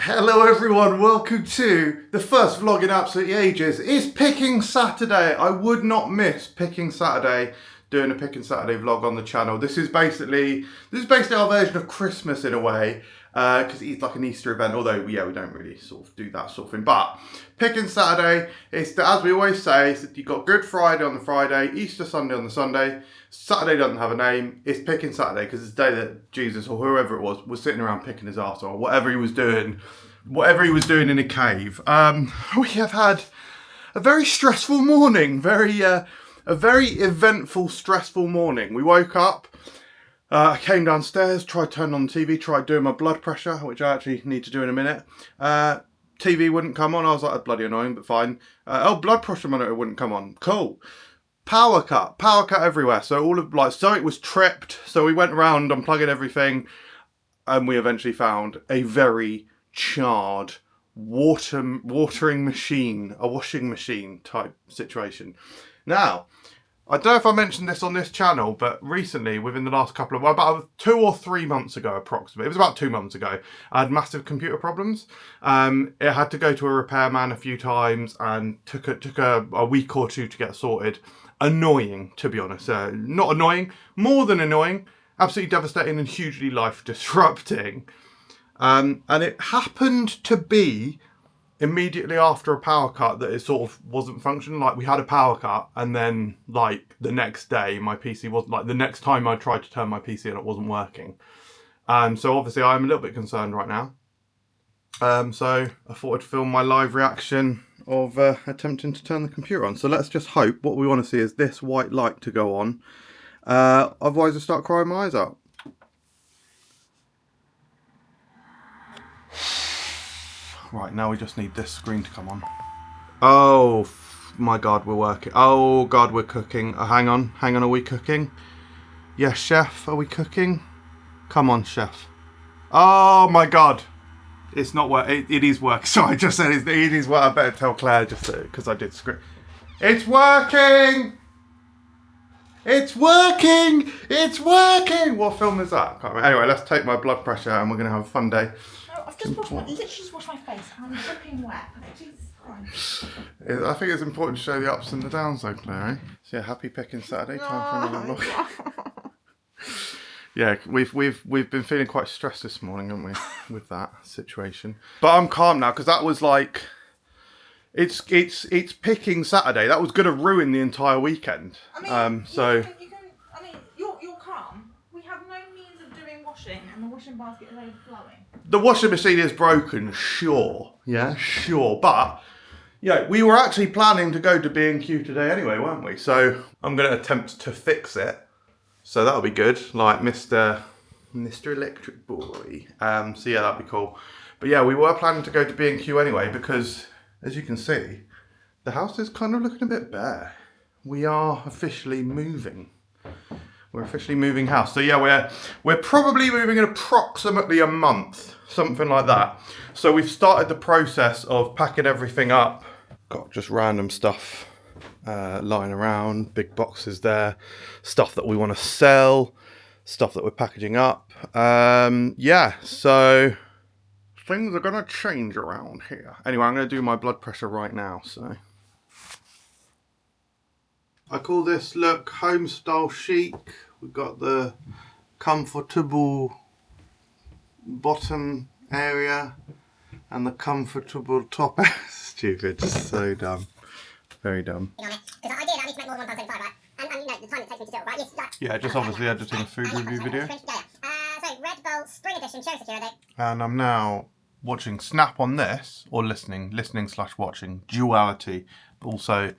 Hello everyone, welcome to the first vlog in absolutely ages. It's Picking Saturday. I would not miss Picking Saturday, doing a Picking Saturday vlog on the channel. This is basically our version of Christmas in a way, because it's like an Easter event, although yeah, we don't really sort of do that sort of thing. But Picking Saturday, as we always say, you've got Good Friday on the Friday, Easter Sunday on the Sunday. Saturday doesn't have a name, it's Picking Saturday because it's the day that Jesus or whoever it was sitting around picking his arse or whatever he was doing in a cave. We have had a very stressful morning, a very eventful, stressful morning. We woke up, I came downstairs, tried turning on the TV, tried doing my blood pressure, which I actually need to do in a minute. TV wouldn't come on, I was like, that's bloody annoying, but fine. Blood pressure monitor wouldn't come on, cool. Power cut everywhere. So it was tripped. So we went around unplugging everything, and we eventually found a very charred watering machine, a washing machine type situation. Now, I don't know if I mentioned this on this channel, but recently, within the last about 2 or 3 months ago, approximately, it was about 2 months ago, I had massive computer problems. It had to go to a repairman a few times and took a week or two to get sorted. Annoying, to be honest. Not annoying, more than annoying. Absolutely devastating and hugely life disrupting. And it happened to be immediately after a power cut that it sort of wasn't functioning. Like, we had a power cut, and then like the next day my PC was like, the next time I tried to turn my PC on, it wasn't working. So obviously I'm a little bit concerned right now. So I thought I'd film my live reaction of attempting to turn the computer on. So let's just hope what we want to see is this white light to go on. Otherwise I'll start crying my eyes out. Right, now we just need this screen to come on. Oh my god, we're working. Oh god, we're cooking. Hang on, are we cooking? Yes, chef, are we cooking? Come on, chef. Oh my god. It's not work. It is work. Sorry, I just said it is work. I better tell Claire just because I did script. It's working. It's working. It's working. What film is that? Can't remember. Anyway, let's take my blood pressure and we're gonna have a fun day. No, I've just literally just washed my face and I'm dripping wet. Jesus Christ. I think it's important to show the ups and the downs, though, Claire. Eh? So yeah, happy Picking Saturday. Time for another vlog. Yeah, we've been feeling quite stressed this morning, haven't we, with that situation. But I'm calm now because that was like, it's Picking Saturday. That was going to ruin the entire weekend. I mean, you're calm. We have no means of doing washing, and the washing basket is overflowing. The washing machine is broken, sure. Yeah, sure, but yeah, we were actually planning to go to B&Q today anyway, weren't we? So I'm going to attempt to fix it. So that'll be good, like Mr. Electric Boy. So yeah, that'd be cool. But yeah, we were planning to go to B&Q anyway because, as you can see, the house is kind of looking a bit bare. We are officially moving. We're officially moving house. So yeah, we're probably moving in approximately a month, something like that. So we've started the process of packing everything up. Got just random stuff lying around, big boxes there, stuff that we want to sell, stuff that we're packaging up. Yeah, so things are gonna change around here. Anyway, I'm gonna do my blood pressure right now. So I call this look home style chic. We've got the comfortable bottom area and the comfortable top. Stupid, so dumb. Very dumb. Because I need to make more than £1.75, right? And you know, the time it takes me to do it, right? Yes, right. Yeah, just obviously editing a food review video. So, Red Bull Spring Edition Cherry Security. And I'm now watching Snap on this, or listening/watching, duality, but also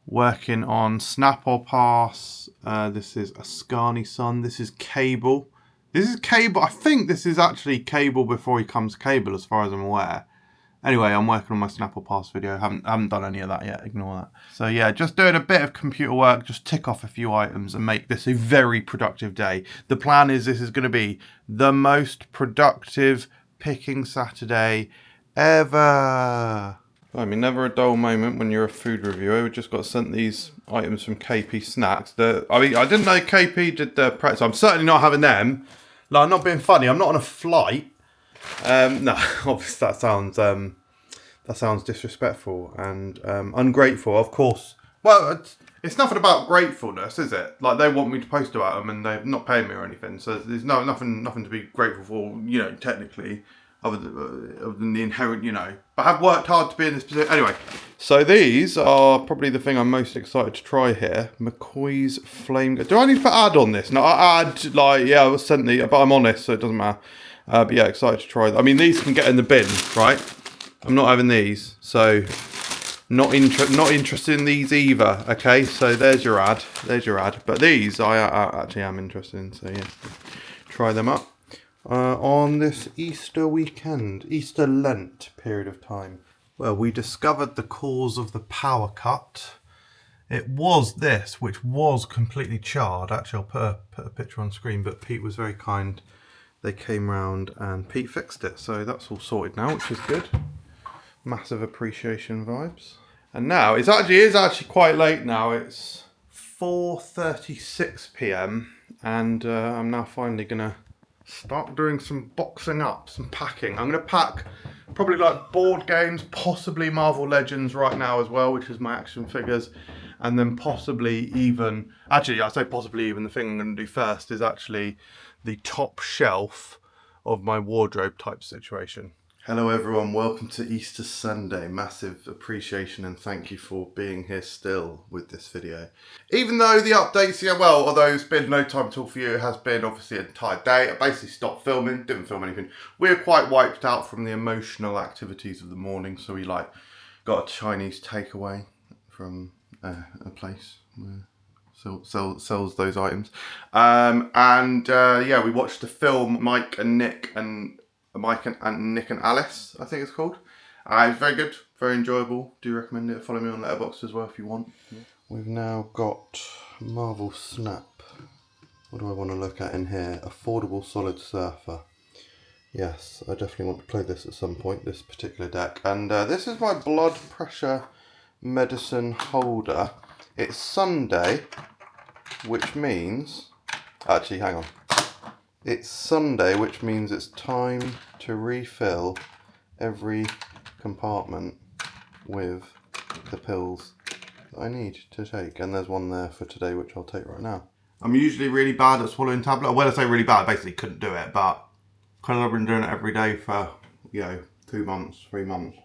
working on Snap or Pass. This is Ascani Sun. This is Cable. This is Cable. I think this is actually Cable before he comes Cable, as far as I'm aware. Anyway, I'm working on my Snap or Pass video. I haven't done any of that yet. Ignore that. So yeah, just doing a bit of computer work. Just tick off a few items and make this a very productive day. The plan is this is going to be the most productive Picking Saturday ever. I mean, never a dull moment when you're a food reviewer. We just got sent these items from KP Snacks. I didn't know KP did their pretzels. I'm certainly not having them. Like, I'm not being funny. I'm not on a flight. No, obviously that sounds disrespectful and ungrateful. Of course, well, it's nothing about gratefulness, is it? Like, they want me to post about them, and they're not paying me or anything. So there's nothing to be grateful for, you know, technically, other than the inherent, you know. But I've worked hard to be in this position. Anyway, so these are probably the thing I'm most excited to try here. McCoy's Flame. Do I need to put ad on this? No, ad, like, yeah, I was sent the, but I'm honest, so it doesn't matter. But yeah, excited to try. I mean, these can get in the bin, right? I'm not having these, so not interested in these either. Okay, so there's your ad. But these I actually am interested in. So yeah, try them up on this Easter weekend, Easter Lent period of time. Well, we discovered the cause of the power cut. It was this, which was completely charred. Actually, I'll put a picture on screen, but Pete was very kind. They came round and Pete fixed it, so that's all sorted now, which is good. Massive appreciation vibes. And now it is actually quite late now. It's 4:36 p.m. and I'm now finally gonna start doing some boxing up, some packing. I'm gonna pack probably like board games, possibly Marvel Legends right now as well, which is my action figures, and then possibly even, actually I say possibly even, the thing I'm gonna do first is actually the top shelf of my wardrobe type situation. Hello everyone, welcome to Easter Sunday. Massive appreciation and thank you for being here still with this video. Even though the updates, yeah, well, although it's been no time at all for you, it has been obviously an entire day. I basically stopped filming, didn't film anything. We were quite wiped out from the emotional activities of the morning, so we like got a Chinese takeaway from a place where sells those items. Yeah, we watched the film Mike and Nick and Alice, I think it's called. It's very good, very enjoyable. Do recommend it. Follow me on Letterboxd as well if you want. Yeah. We've now got Marvel Snap. What do I want to look at in here? Affordable Solid Surfer. Yes, I definitely want to play this at some point, this particular deck. And this is my blood pressure medicine holder. It's Sunday, which means... Actually, hang on. It's Sunday, which means it's time to refill every compartment with the pills that I need to take. And there's one there for today, which I'll take right now. I'm usually really bad at swallowing tablets. Well, I say really bad, I basically couldn't do it, but kind of I've been doing it every day for, you know, 2 months, 3 months.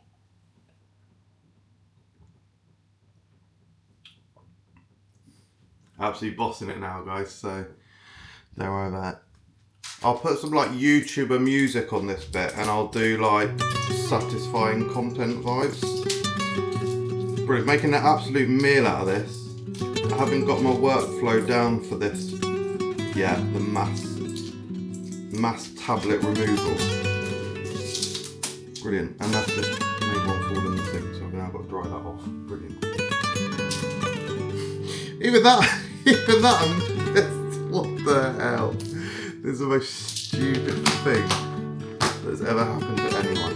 Absolutely bossing it now, guys, so don't worry about it. I'll put some like YouTuber music on this bit and I'll do like satisfying content vibes. Brilliant, making an absolute meal out of this. I haven't got my workflow down for this yet, the mass tablet removal. Brilliant, and that's just made one fall in the sink, so I've now got to dry that off. Brilliant. Even that, what the hell? This is the most stupid thing that's ever happened to anyone.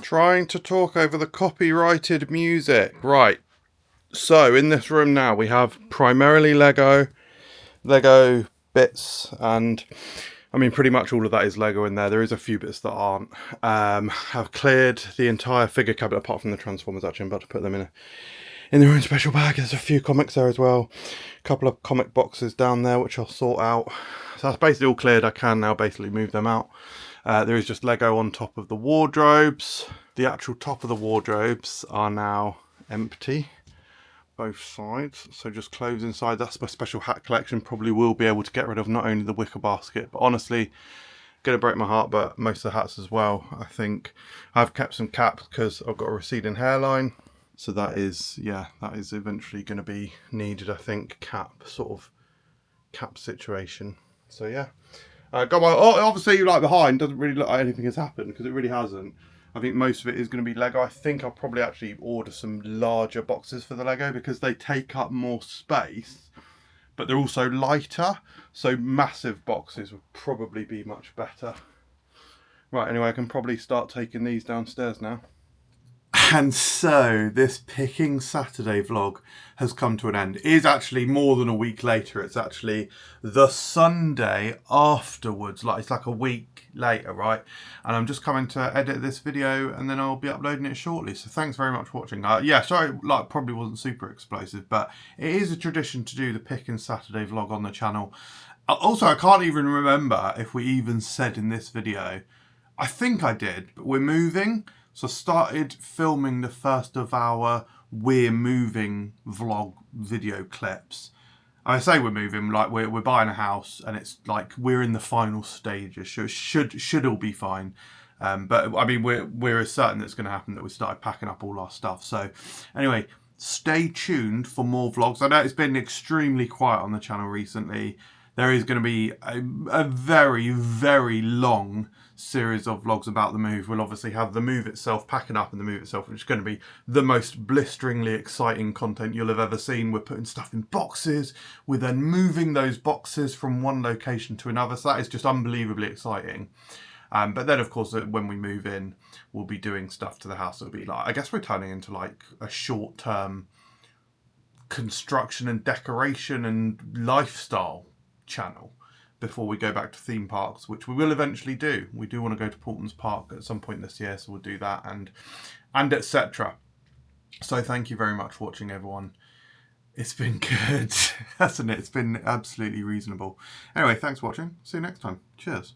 Trying to talk over the copyrighted music. Right, so in this room now we have primarily Lego bits, and I mean, pretty much all of that is Lego in there. There is a few bits that aren't. I've cleared the entire figure cabinet apart from the Transformers. Actually, I'm about to put them in their own special bag. There's a few comics there as well. A couple of comic boxes down there which I'll sort out. So that's basically all cleared. I can now basically move them out. There is just Lego on top of the wardrobes. The actual top of the wardrobes are now empty. Both sides, so just clothes inside. That's my special hat collection. Probably will be able to get rid of not only the wicker basket, but honestly, gonna break my heart, but most of the hats as well. I think I've kept some caps because I've got a receding hairline, so that is, yeah, that is eventually going to be needed. I think cap situation. So yeah, got my, oh, obviously like behind doesn't really look like anything has happened because it really hasn't. I think most of it is going to be Lego. I think I'll probably actually order some larger boxes for the Lego because they take up more space, but they're also lighter. So massive boxes would probably be much better. Right, anyway, I can probably start taking these downstairs now. And so this Picking Saturday vlog has come to an end. It is actually more than a week later. It's actually the Sunday afterwards. Like, it's like a week later, right? And I'm just coming to edit this video and then I'll be uploading it shortly. So thanks very much for watching. Yeah, sorry, like probably wasn't super explosive, but it is a tradition to do the Picking Saturday vlog on the channel. Also, I can't even remember if we even said in this video, I think I did, but we're moving. So I started filming the first of our We're Moving vlog video clips. I say we're moving, like we're buying a house and it's like we're in the final stages. So it should all be fine. But I mean, we're as certain that it's going to happen that we started packing up all our stuff. So anyway, stay tuned for more vlogs. I know it's been extremely quiet on the channel recently. There is going to be a very, very long series of vlogs about the move. We'll obviously have the move itself, packing up and the move itself, which is going to be the most blisteringly exciting content you'll have ever seen. We're putting stuff in boxes. We're then moving those boxes from one location to another. So that is just unbelievably exciting. But then, of course, when we move in, we'll be doing stuff to the house. It'll be like, I guess we're turning into like a short-term construction and decoration and lifestyle channel before we go back to theme parks, which we will eventually do. We do want to go to Portland's Park at some point this year, so we'll do that and etc. So thank you very much for watching, everyone. It's been good, hasn't it? It's been absolutely reasonable. Anyway, thanks for watching. See you next time. Cheers.